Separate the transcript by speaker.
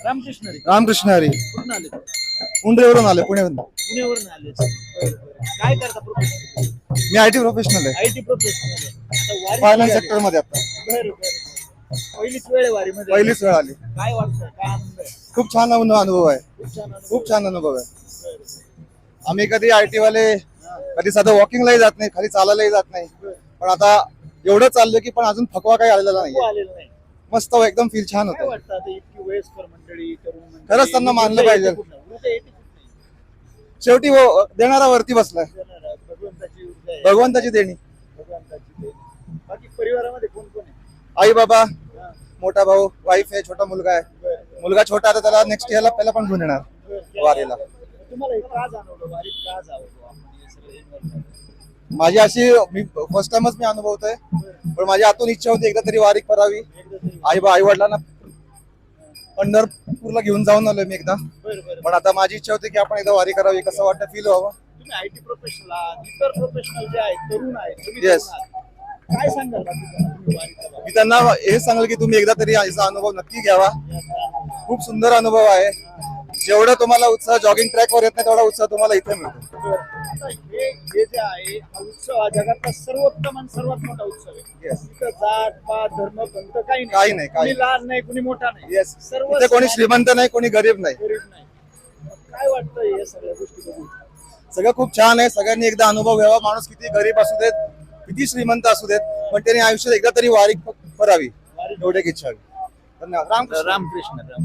Speaker 1: रामकृष्ण हरी.
Speaker 2: रामकृष्ण हरी.
Speaker 1: कुठून आले?
Speaker 2: उंडरेवरून आले, पुण्यावरून.
Speaker 1: पुण्यावरून आले. काय करता प्रोफेशनल?
Speaker 2: मी आयटी प्रोफेशनल आहे,
Speaker 1: आयटी प्रोफेशनल. आता वारी
Speaker 2: फायनान्स
Speaker 1: झाली.
Speaker 2: सेक्टर मध्ये आता
Speaker 1: बरं बरं. पहिलीच वेळ आहे वारीमध्ये.
Speaker 2: पहिलीच वेळ आली.
Speaker 1: काय वाटतं? काय आनंद आहे?
Speaker 2: खूप छान अनुभव आहे.
Speaker 1: खूप छान अनुभव.
Speaker 2: खूप छान अनुभव आहे.
Speaker 1: बरं.
Speaker 2: आम्ही कधी आयटी वाले कधी साधं वॉकिंगलाही जात नाही, खाली चालायलाही जात नाही, पण आता एवढं चाललं की पण अजून थकवा काही आलेला
Speaker 1: खूप
Speaker 2: नाही.
Speaker 1: आलेलं नाही.
Speaker 2: मस्त एकदम फील छान
Speaker 1: काय
Speaker 2: होतं.
Speaker 1: वाटतं आता इतकी वयस्कर मंडळी, तरुण मंडळी,
Speaker 2: खरंच त्यांना मानलं पाहिजे.
Speaker 1: ऊर्जा येते कुठनं?
Speaker 2: शेवटी देणारा वरती बसलाय.
Speaker 1: भगवंताची ऊर्जा आहे.
Speaker 2: भगवंताची देणी.
Speaker 1: भगवंताची देण. बाकी परिवारामध्ये कोण कोण आहे?
Speaker 2: आई बाबा,
Speaker 1: हा.
Speaker 2: मोठा भाऊ, वाईफ आहे, छोटा मुलगा आहे.
Speaker 1: बरं.
Speaker 2: मुलगा छोटा आता, त्याला नेक्स्ट इयरला पहिला पण घेऊन येणार
Speaker 1: बरं.
Speaker 2: वारीला.
Speaker 1: तुम्हाला हे का जाणवलं? वारीत का जावं आपण हे सगळं इन्व्हॉल्व?
Speaker 2: माझी अशी, मी फर्स्ट टाइमच मी अनुभवतोय, पण माझ्या आतून इच्छा होती एकदा तरी वारी करावी.
Speaker 1: एकदा तरी.
Speaker 2: आई वडिलांना पंढरपूरला घेऊन जाऊन आलोय मी एकदा,
Speaker 1: बरं बरं.
Speaker 2: पण आता माझी इच्छा होती की आपण एकदा वारी करावी. कसं वाटतं, फील व्हावं.
Speaker 1: तुम्ही आयटी प्रोफेशनल आहात, इतर प्रोफेशनल जे आहेत, तरुण आहेत, तुम्ही
Speaker 2: Yes.
Speaker 1: तरुण आहात. काय सांगाल बाकी तुम्ही वारीचा भाग?
Speaker 2: मी त्यांना हे सांगेल की तुम्ही एकदा तरी याचा अनुभव नक्की घ्यावा. खूप सुंदर अनुभव आहे. जेवढं तुम्हाला उत्साह जॉगिंग ट्रॅक वर येत नाही, तेवढा उत्साह तुम्हाला इथे मिळतो.
Speaker 1: आता हे जे आहे हा उत्सव, हा जगातला सर्वोत्तम आणि सर्वात मोठा उत्सव आहे.
Speaker 2: Yes.
Speaker 1: इथं जात पात धर्म पंथ काही
Speaker 2: काही नाही, काही
Speaker 1: कुणी लहान नाही, कुणी मोठा नाही.
Speaker 2: येस,
Speaker 1: सर्व
Speaker 2: इथे कोणी
Speaker 1: समान,
Speaker 2: श्रीमंत नाही, कोणी गरीब नाही.
Speaker 1: गरीब नाही. मग काय वाटतं या सगळ्या गोष्टी बघून?
Speaker 2: सगळं खूप छान आहे. सगळ्यांनी एकदा अनुभव घ्यावा. माणूस किती गरीब असू देत, किती श्रीमंत असू देत, पण त्याने आयुष्यात एकदा तरी वारी करावी, एवढी इच्छा आहे. धन्यवाद. रामकृष्ण.
Speaker 1: रामकृष्ण.